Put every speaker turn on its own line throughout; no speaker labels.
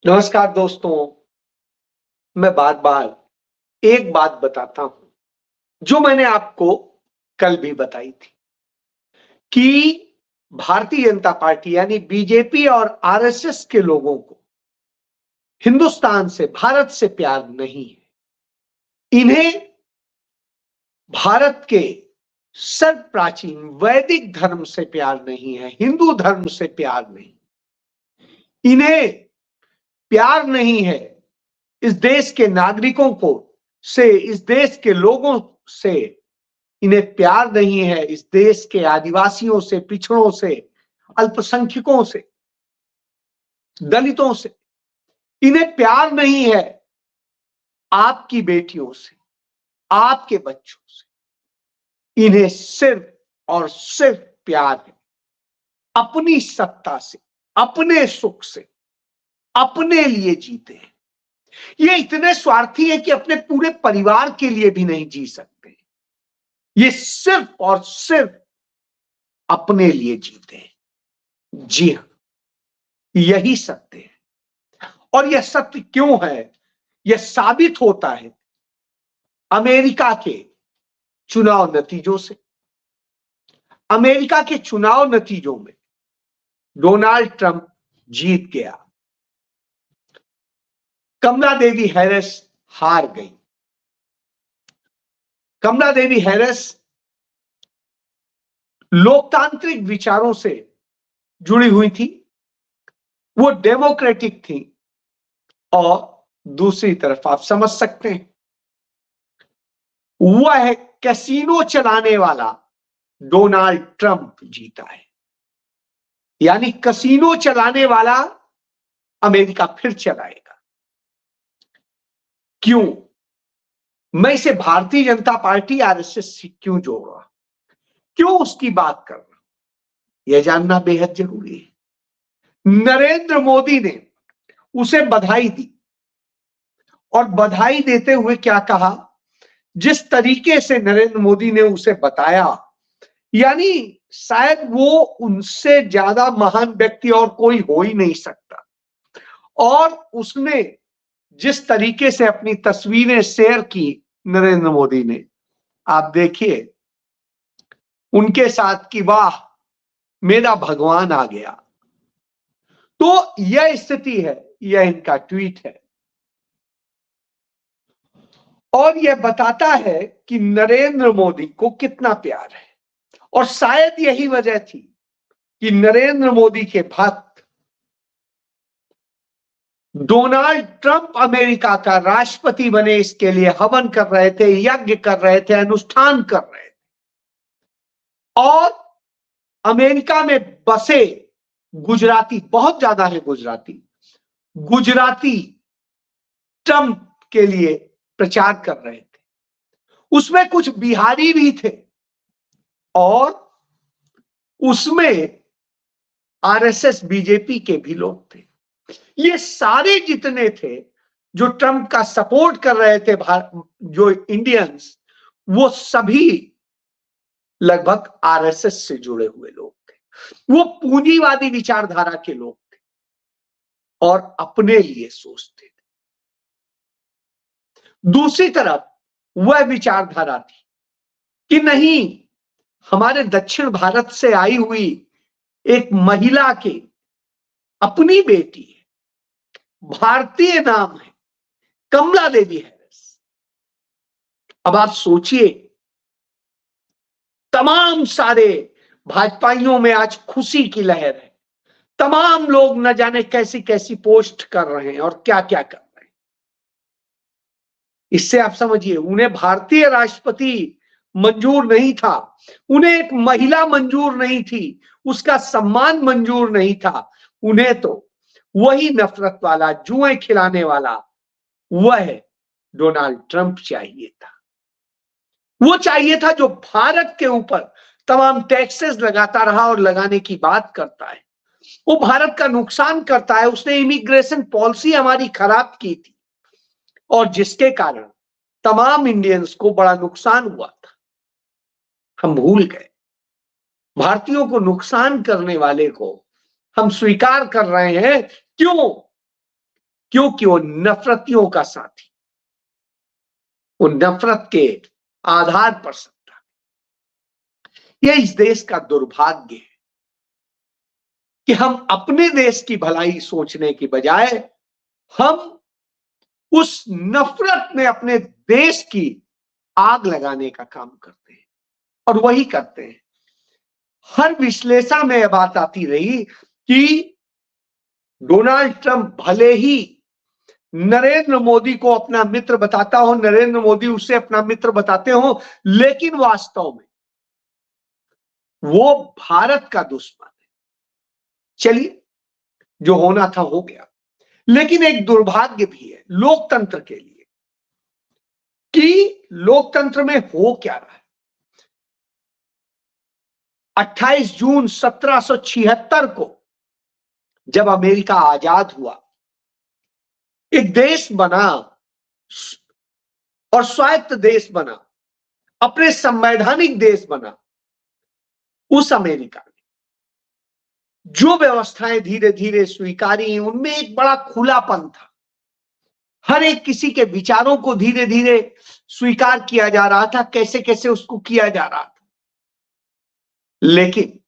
नमस्कार दोस्तों। मैं बार बार एक बात बताता हूं जो मैंने आपको कल भी बताई थी कि भारतीय जनता पार्टी यानी बीजेपी और आरएसएस के लोगों को हिंदुस्तान से, भारत से प्यार नहीं है। इन्हें भारत के सर्व प्राचीन वैदिक धर्म से प्यार नहीं है, हिंदू धर्म से प्यार नहीं। इन्हें प्यार नहीं है इस देश के नागरिकों को से, इस देश के लोगों से। इन्हें प्यार नहीं है इस देश के आदिवासियों से, पिछड़ों से, अल्पसंख्यकों से, दलितों से। इन्हें प्यार नहीं है आपकी बेटियों से, आपके बच्चों से। इन्हें सिर्फ और सिर्फ प्यार है अपनी सत्ता से, अपने सुख से, अपने लिए जीते हैं। ये इतने स्वार्थी है कि अपने पूरे परिवार के लिए भी नहीं जी सकते। ये सिर्फ और सिर्फ अपने लिए जीते हैं। जी हां, यही सत्य है। और यह सत्य क्यों है? यह साबित होता है अमेरिका के चुनाव नतीजों से। अमेरिका के चुनाव नतीजों में डोनाल्ड ट्रंप जीत गया, कमला देवी हैरिस हार गई। कमला देवी हैरिस लोकतांत्रिक विचारों से जुड़ी हुई थी, वो डेमोक्रेटिक थी। और दूसरी तरफ आप समझ सकते हैं वह कैसीनो चलाने वाला डोनाल्ड ट्रंप जीता है। यानी कैसीनो चलाने वाला अमेरिका फिर चलाएगा। क्यों? मैं इसे भारतीय जनता पार्टी आरएसएस से क्यों जोड़ रहा हूं, क्यों उसकी बात कर रहा हूं, यह जानना बेहद जरूरी है। नरेंद्र मोदी ने उसे बधाई दी और बधाई देते हुए क्या कहा, जिस तरीके से नरेंद्र मोदी ने उसे बताया, यानी शायद वो उनसे ज्यादा महान व्यक्ति और कोई हो ही नहीं सकता। और उसने जिस तरीके से अपनी तस्वीरें शेयर की नरेंद्र मोदी ने, आप देखिए उनके साथ कि वाह मेरा भगवान आ गया। तो यह स्थिति है, यह इनका ट्वीट है और यह बताता है कि नरेंद्र मोदी को कितना प्यार है। और शायद यही वजह थी कि नरेंद्र मोदी के भक्त डोनाल्ड ट्रंप अमेरिका का राष्ट्रपति बने इसके लिए हवन कर रहे थे, यज्ञ कर रहे थे, अनुष्ठान कर रहे थे। और अमेरिका में बसे गुजराती, बहुत ज्यादा है गुजराती, गुजराती ट्रंप के लिए प्रचार कर रहे थे। उसमें कुछ बिहारी भी थे और उसमें आरएसएस बीजेपी के भी लोग थे। ये सारे जितने थे जो ट्रंप का सपोर्ट कर रहे थे, जो इंडियंस, वो सभी लगभग आरएसएस से जुड़े हुए लोग थे। वो पूंजीवादी विचारधारा के लोग थे और अपने लिए सोचते थे। दूसरी तरफ वह विचारधारा थी कि नहीं, हमारे दक्षिण भारत से आई हुई एक महिला के अपनी बेटी है, भारतीय नाम है, कमला देवी हैरिस। अब आप सोचिए, तमाम सारे भाजपाइयों में आज खुशी की लहर है। तमाम लोग न जाने कैसी कैसी पोस्ट कर रहे हैं और क्या क्या कर रहे हैं। इससे आप समझिए, उन्हें भारतीय राष्ट्रपति मंजूर नहीं था, उन्हें एक महिला मंजूर नहीं थी, उसका सम्मान मंजूर नहीं था। उन्हें तो वही नफरत वाला, जुएं खिलाने वाला, वह डोनाल्ड ट्रंप चाहिए था। वो चाहिए था जो भारत के ऊपर तमाम टैक्सेस लगाता रहा और लगाने की बात करता है। वो भारत का नुकसान करता है। उसने इमिग्रेशन पॉलिसी हमारी खराब की थी और जिसके कारण तमाम इंडियंस को बड़ा नुकसान हुआ था। हम भूल गए। भारतीयों को नुकसान करने वाले को हम स्वीकार कर रहे हैं। क्यों? क्योंकि वो नफरतियों का साथी, वो नफरत के आधार पर सत्ता। यह इस देश का दुर्भाग्य है कि हम अपने देश की भलाई सोचने की बजाय हम उस नफरत में अपने देश की आग लगाने का काम करते हैं, और वही करते हैं। हर विश्लेषण में यह बात आती रही कि डोनाल्ड ट्रंप भले ही नरेंद्र मोदी को अपना मित्र बताता हो, नरेंद्र मोदी उसे अपना मित्र बताते हो, लेकिन वास्तव में वो भारत का दुश्मन है। चलिए, जो होना था हो गया, लेकिन एक दुर्भाग्य भी है लोकतंत्र के लिए कि लोकतंत्र में हो क्या रहा है। 28 जून 1776 को जब अमेरिका आजाद हुआ, एक देश बना और स्वायत्त देश बना, अपने संवैधानिक देश बना, उस अमेरिका ने जो व्यवस्थाएं धीरे धीरे स्वीकारी, उनमें एक बड़ा खुलापन था। हर एक किसी के विचारों को धीरे धीरे स्वीकार किया जा रहा था, कैसे कैसे उसको किया जा रहा था। लेकिन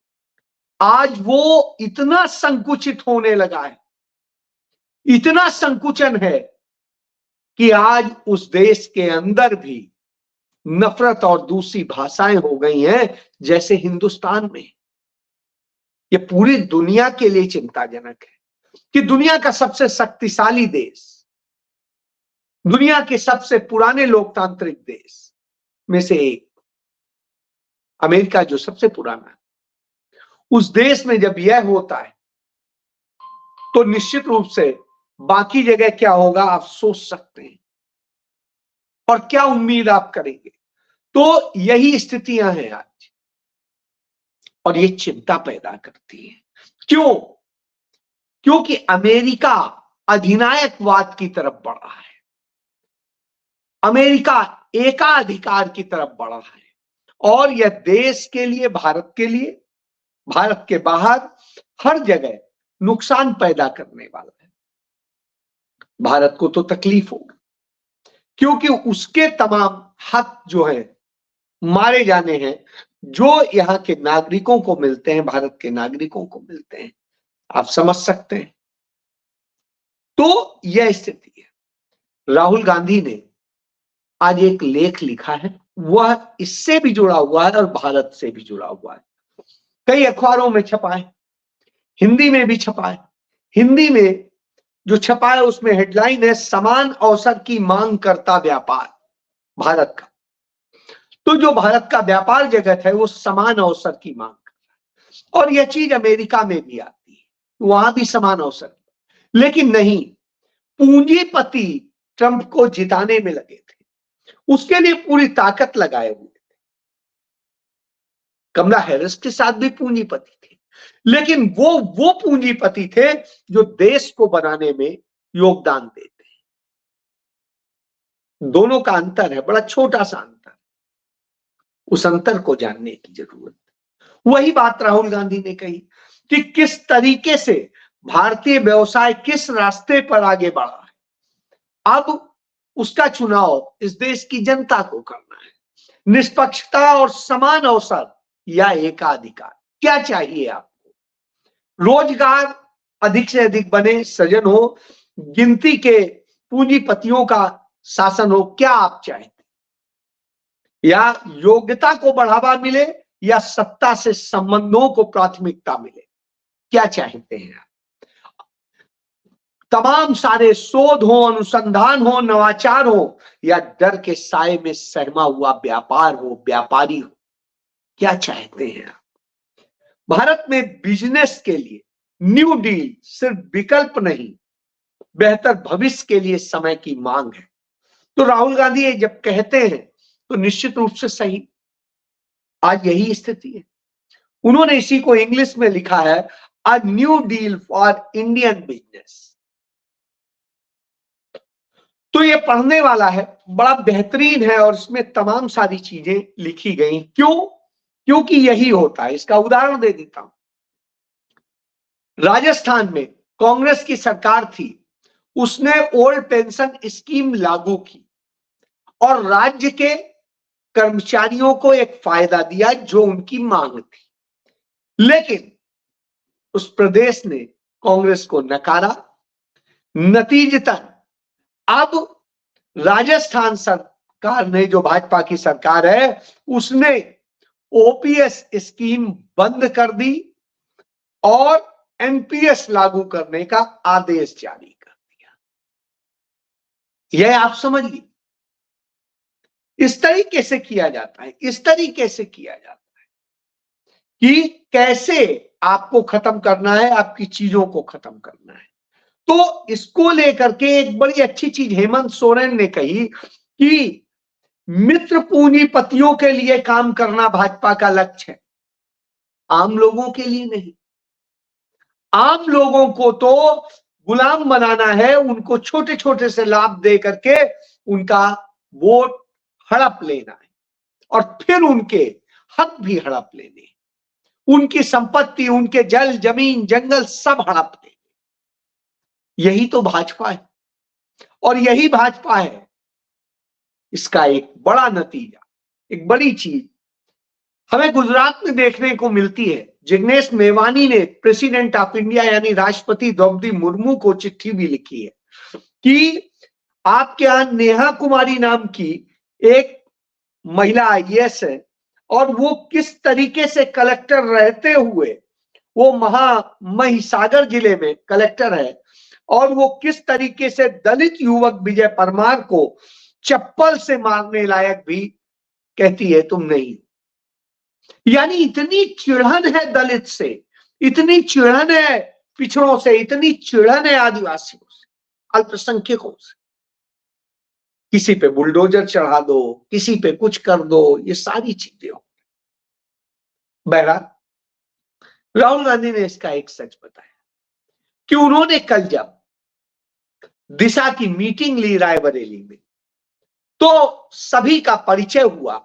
आज वो इतना संकुचित होने लगा है, इतना संकुचन है कि आज उस देश के अंदर भी नफरत और दूसरी भाषाएं हो गई हैं, जैसे हिंदुस्तान में। ये पूरी दुनिया के लिए चिंताजनक है कि दुनिया का सबसे शक्तिशाली देश, दुनिया के सबसे पुराने लोकतांत्रिक देश में से एक अमेरिका, जो सबसे पुराना है, उस देश में जब यह होता है तो निश्चित रूप से बाकी जगह क्या होगा आप सोच सकते हैं, और क्या उम्मीद आप करेंगे। तो यही स्थितियां हैं आज, और ये चिंता पैदा करती है। क्यों? क्योंकि अमेरिका अधिनायकवाद की तरफ बढ़ रहा है, अमेरिका एकाधिकार की तरफ बढ़ रहा है, और यह देश के लिए, भारत के लिए, भारत के बाहर हर जगह नुकसान पैदा करने वाला है। भारत को तो तकलीफ होगी, क्योंकि उसके तमाम हक जो है मारे जाने हैं, जो यहाँ के नागरिकों को मिलते हैं, भारत के नागरिकों को मिलते हैं। आप समझ सकते हैं। तो यह स्थिति है। राहुल गांधी ने आज एक लेख लिखा है, वह इससे भी जुड़ा हुआ है और भारत से भी जुड़ा हुआ है। कई अखबारों में छपा है, हिंदी में भी छपा है। हिंदी में जो छपा है उसमें हेडलाइन है, समान अवसर की मांग करता व्यापार भारत का। तो जो भारत का व्यापार जगत है वो समान अवसर की मांग कर रहा है, और यह चीज अमेरिका में भी आती है, वहां भी समान अवसर। लेकिन नहीं, पूंजीपति ट्रंप को जिताने में लगे थे, उसके लिए पूरी ताकत लगाए हुए थे। कमला हैरिस के साथ भी पूंजीपति थे, लेकिन वो पूंजीपति थे जो देश को बनाने में योगदान देते हैं। दोनों का अंतर है, बड़ा छोटा सा अंतर। उस अंतर को जानने की जरूरत है। वही बात राहुल गांधी ने कही कि किस तरीके से भारतीय व्यवसाय किस रास्ते पर आगे बढ़ा है। अब उसका चुनाव इस देश की जनता को करना है। निष्पक्षता और समान अवसर या एकाधिकार, क्या चाहिए आपको? रोजगार अधिक से अधिक बने, सृजन हो, गिनती के पूंजीपतियों का शासन हो, क्या आप चाहते? या योग्यता को बढ़ावा मिले, या सत्ता से संबंधों को प्राथमिकता मिले, क्या चाहते हैं आप? तमाम सारे शोध हो, अनुसंधान हो, नवाचार हो, या डर के साए में सहमा हुआ व्यापार हो, व्यापारी हो, क्या चाहते हैं आप? भारत में बिजनेस के लिए न्यू डील सिर्फ विकल्प नहीं, बेहतर भविष्य के लिए समय की मांग है। तो राहुल गांधी ये जब कहते हैं तो निश्चित रूप से सही, आज यही स्थिति है। उन्होंने इसी को इंग्लिश में लिखा है, a new deal for Indian business. तो ये पढ़ने वाला है, बड़ा बेहतरीन है, और इसमें तमाम सारी चीजें लिखी गई। क्यों? क्योंकि यही होता है। इसका उदाहरण दे देता हूं। राजस्थान में कांग्रेस की सरकार थी, उसने ओल्ड पेंशन स्कीम लागू की और राज्य के कर्मचारियों को एक फायदा दिया जो उनकी मांग थी, लेकिन उस प्रदेश ने कांग्रेस को नकारा। नतीजतन अब राजस्थान सरकार ने, जो भाजपा की सरकार है, उसने ओपीएस स्कीम बंद कर दी और एनपीएस लागू करने का आदेश जारी कर दिया। यह आप समझ लीजिए, इस तरीके से किया जाता है, इस तरीके से किया जाता है कि कैसे आपको खत्म करना है, आपकी चीजों को खत्म करना है। तो इसको लेकर के एक बड़ी अच्छी चीज हेमंत सोरेन ने कही कि मित्र पूंजीपतियों के लिए काम करना भाजपा का लक्ष्य है, आम लोगों के लिए नहीं। आम लोगों को तो गुलाम बनाना है, उनको छोटे छोटे से लाभ दे करके उनका वोट हड़प लेना है और फिर उनके हक भी हड़प लेने, उनकी संपत्ति, उनके जल जमीन जंगल सब हड़प लेने। यही तो भाजपा है और यही भाजपा है। इसका एक बड़ा नतीजा, एक बड़ी चीज हमें गुजरात में देखने को मिलती है। जिग्नेश मेवानी ने प्रेसिडेंट ऑफ इंडिया यानी राष्ट्रपति द्रौपदी मुर्मू को चिट्ठी भी लिखी है कि आपके यहां नेहा कुमारी नाम की एक महिला आईएएस है और वो किस तरीके से कलेक्टर रहते हुए, वो महिसागर जिले में कलेक्टर है, और वो किस तरीके से दलित युवक विजय परमार को चप्पल से मारने लायक भी कहती है तुम नहीं। यानी इतनी चिढ़न है दलित से, इतनी चिढ़न है पिछड़ों से, इतनी चिढ़न है आदिवासियों से, अल्पसंख्यकों से। किसी पे बुलडोजर चढ़ा दो, किसी पे कुछ कर दो, ये सारी चीजें हो। बहरहाल राहुल गांधी ने इसका एक सच बताया कि उन्होंने कल जब दिशा की मीटिंग ली रायबरेली में, तो सभी का परिचय हुआ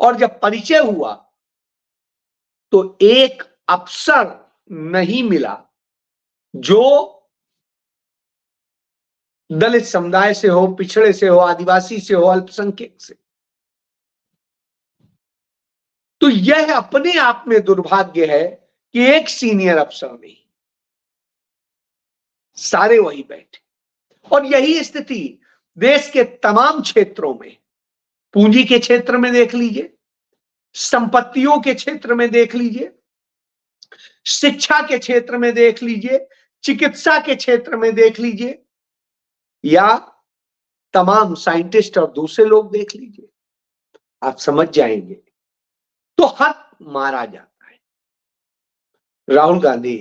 और जब परिचय हुआ तो एक अफसर नहीं मिला जो दलित समुदाय से हो, पिछड़े से हो, आदिवासी से हो, अल्पसंख्यक से। तो यह अपने आप में दुर्भाग्य है कि एक सीनियर अफसर नहीं, सारे वही बैठे। और यही स्थिति देश के तमाम क्षेत्रों में, पूंजी के क्षेत्र में देख लीजिए, संपत्तियों के क्षेत्र में देख लीजिए, शिक्षा के क्षेत्र में देख लीजिए, चिकित्सा के क्षेत्र में देख लीजिए, या तमाम साइंटिस्ट और दूसरे लोग देख लीजिए, आप समझ जाएंगे। तो हक मारा जाता है। राहुल गांधी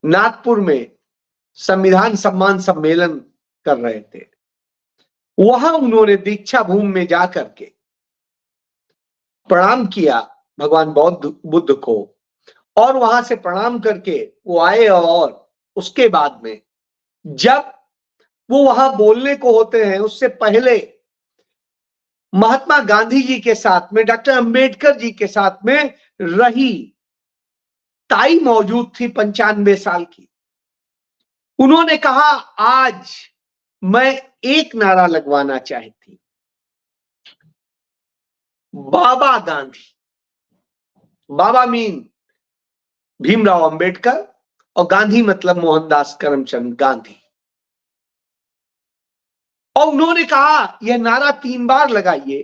नागपुर में संविधान सम्मान सम्मेलन कर रहे थे, वहां उन्होंने दीक्षा भूमि में जाकर के प्रणाम किया भगवान बुद्ध को, और वहां से प्रणाम करके वो आए और उसके बाद में जब वो वहां बोलने को होते हैं, उससे पहले महात्मा गांधी जी के साथ में, डॉक्टर अंबेडकर जी के साथ में रही ताई मौजूद थी 95 साल की। उन्होंने कहा आज मैं एक नारा लगवाना चाहती, बाबा गांधी। बाबा मीन भीमराव अंबेडकर और गांधी मतलब मोहनदास करमचंद गांधी। और उन्होंने कहा यह नारा 3 बार लगाइए,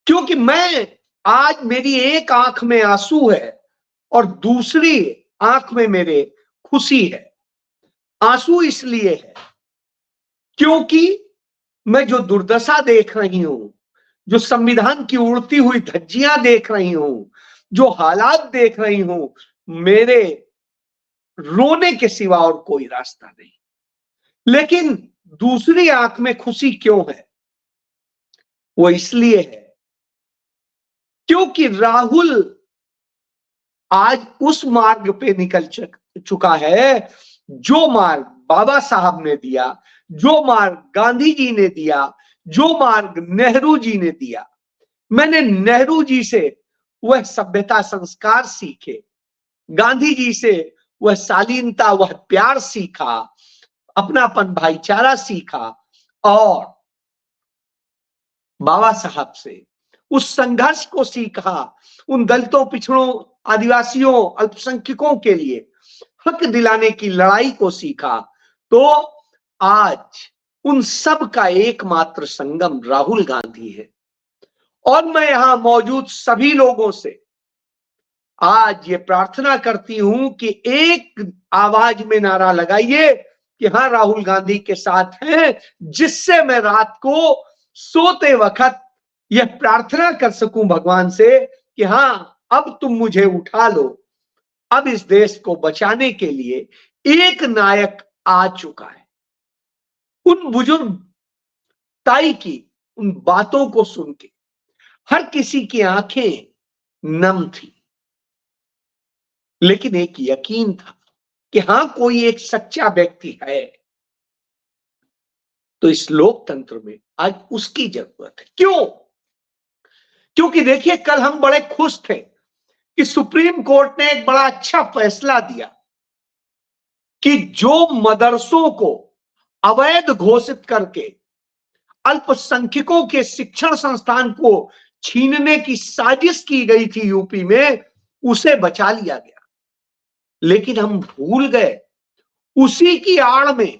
क्योंकि मैं आज मेरी एक आंख में आंसू है और दूसरी आंख में मेरे खुशी है। आंसू इसलिए है क्योंकि मैं जो दुर्दशा देख रही हूं, जो संविधान की उड़ती हुई धज्जियां देख रही हूं, जो हालात देख रही हूं, मेरे रोने के सिवा और कोई रास्ता नहीं। लेकिन दूसरी आंख में खुशी क्यों है? वो इसलिए है क्योंकि राहुल आज उस मार्ग पे निकल चुका है जो मार्ग बाबा साहब ने दिया, जो मार्ग गांधी जी ने दिया, जो मार्ग नेहरू जी ने दिया। मैंने नेहरू जी से वह सभ्यता संस्कार सीखे, गांधी जी से वह शालीनता, वह प्यार सीखा, अपनापन भाईचारा सीखा और बाबा साहब से उस संघर्ष को सीखा, उन दलितों, पिछड़ों, आदिवासियों, अल्पसंख्यकों के लिए हक दिलाने की लड़ाई को सीखा, तो आज उन सब का एकमात्र संगम राहुल गांधी है। और मैं यहां मौजूद सभी लोगों से आज ये प्रार्थना करती हूं कि एक आवाज में नारा लगाइए कि हाँ, राहुल गांधी के साथ हैं, जिससे मैं रात को सोते वक्त यह प्रार्थना कर सकूं भगवान से कि हाँ, अब तुम मुझे उठा लो, अब इस देश को बचाने के लिए एक नायक आ चुका है। उन बुजुर्ग ताई की उन बातों को सुन के हर किसी की आंखें नम थी, लेकिन एक यकीन था कि हां, कोई एक सच्चा व्यक्ति है। तो इस लोकतंत्र में आज उसकी जरूरत है। क्यों? क्योंकि देखिए, कल हम बड़े खुश थे कि सुप्रीम कोर्ट ने एक बड़ा अच्छा फैसला दिया कि जो मदरसों को अवैध घोषित करके अल्पसंख्यकों के शिक्षण संस्थान को छीनने की साजिश की गई थी यूपी में, उसे बचा लिया गया। लेकिन हम भूल गए, उसी की आड़ में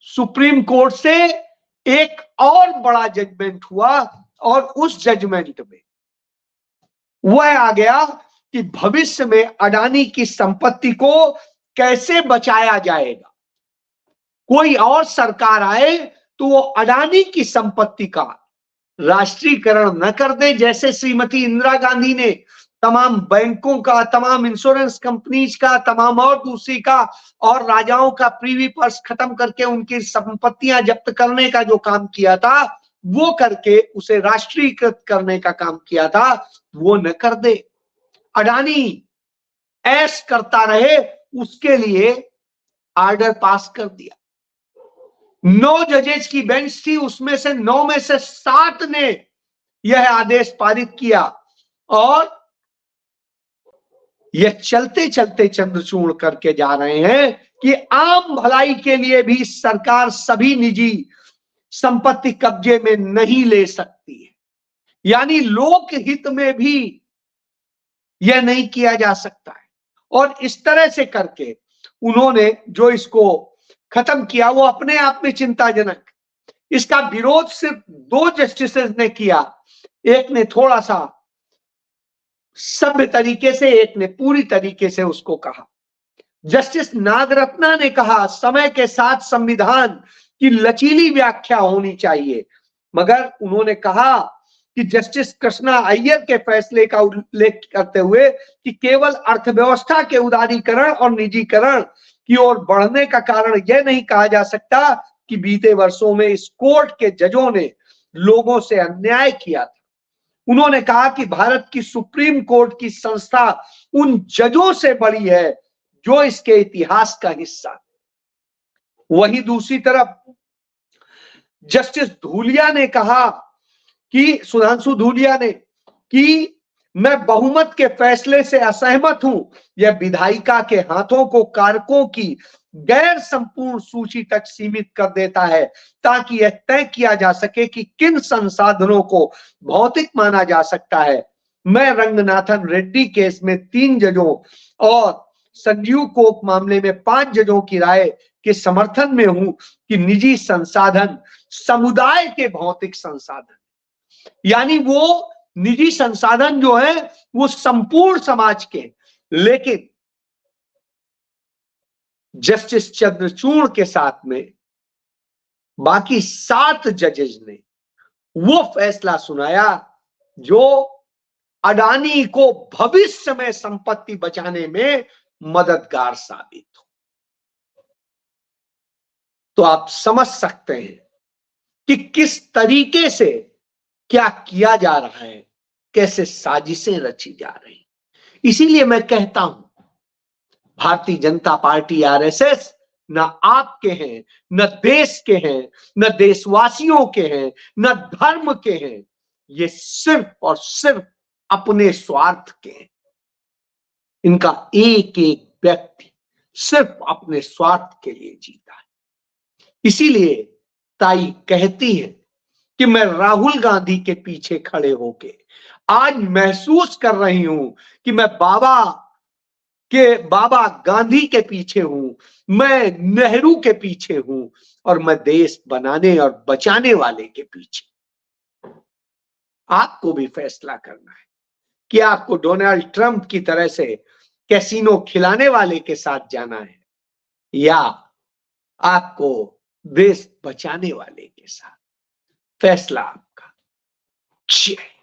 सुप्रीम कोर्ट से एक और बड़ा जजमेंट हुआ, और उस जजमेंट में वह आ गया कि भविष्य में अडानी की संपत्ति को कैसे बचाया जाएगा। कोई और सरकार आए तो वो अडानी की संपत्ति का राष्ट्रीयकरण न कर दे, जैसे श्रीमती इंदिरा गांधी ने तमाम बैंकों का, तमाम इंश्योरेंस कंपनीज का, तमाम और दूसरी का, और राजाओं का प्रीवी पर्स खत्म करके उनकी संपत्तियां जब्त करने का जो काम किया था, वो करके उसे राष्ट्रीयकृत करने का काम किया था, वो न कर दे। अडानी ऐश करता रहे, उसके लिए ऑर्डर पास कर दिया। 9 जजेस की बेंच थी, उसमें से 9 में से 7 ने यह आदेश पारित किया, और यह चलते चलते चंद्रचूड़ करके जा रहे हैं कि आम भलाई के लिए भी सरकार सभी निजी संपत्ति कब्जे में नहीं ले सकती है, यानी लोक हित में भी यह नहीं किया जा सकता है। और इस तरह से करके उन्होंने जो इसको खत्म किया, वो अपने आप में चिंताजनक। इसका विरोध सिर्फ 2 जस्टिसेस ने किया, एक ने थोड़ा सा सभ्य तरीके से, एक ने पूरी तरीके से उसको कहा। जस्टिस नागरत्ना ने कहा समय के साथ संविधान की लचीली व्याख्या होनी चाहिए, मगर उन्होंने कहा कि जस्टिस कृष्णा अय्यर के फैसले का उल्लेख करते हुए कि केवल अर्थव्यवस्था के उदारीकरण और निजीकरण की ओर बढ़ने का कारण यह नहीं कहा जा सकता कि बीते वर्षों में इस कोर्ट के जजों ने लोगों से अन्याय किया था। उन्होंने कहा कि भारत की सुप्रीम कोर्ट की संस्था उन जजों से बड़ी है जो इसके इतिहास का हिस्सा है। वहीं दूसरी तरफ जस्टिस धूलिया ने कहा कि सुधांशु धूलिया ने कि मैं बहुमत के फैसले से असहमत हूं, यह विधायिका के हाथों को कारकों की गैर संपूर्ण सूची तक सीमित कर देता है, ताकि यह तय किया जा सके कि किन संसाधनों को भौतिक माना जा सकता है। मैं रंगनाथन रेड्डी केस में 3 जजों और संजीव कोप मामले में 5 जजों की राय के समर्थन में हूं कि निजी संसाधन समुदाय के भौतिक संसाधन, यानी वो निजी संसाधन जो है वो संपूर्ण समाज के। लेकिन जस्टिस चंद्रचूड़ के साथ में बाकी 7 जजेस ने वो फैसला सुनाया जो अडानी को भविष्य में संपत्ति बचाने में मददगार साबित हो। तो आप समझ सकते हैं कि किस तरीके से क्या किया जा रहा है, कैसे साजिशें रची जा रही। इसीलिए मैं कहता हूं, भारतीय जनता पार्टी आरएसएस न आपके हैं, न देश के हैं, न देशवासियों के हैं, न धर्म के हैं। ये सिर्फ और सिर्फ अपने स्वार्थ के हैं। इनका एक एक व्यक्ति सिर्फ अपने स्वार्थ के लिए जीता है। इसीलिए ताई कहती है कि मैं राहुल गांधी के पीछे खड़े होके आज महसूस कर रही हूं कि मैं बाबा गांधी के पीछे हूं, मैं नेहरू के पीछे हूं और मैं देश बनाने और बचाने वाले के पीछे। आपको भी फैसला करना है कि आपको डोनाल्ड ट्रंप की तरह से कैसीनो खिलाने वाले के साथ जाना है या आपको देश बचाने वाले के साथ। फैसला आपका। जय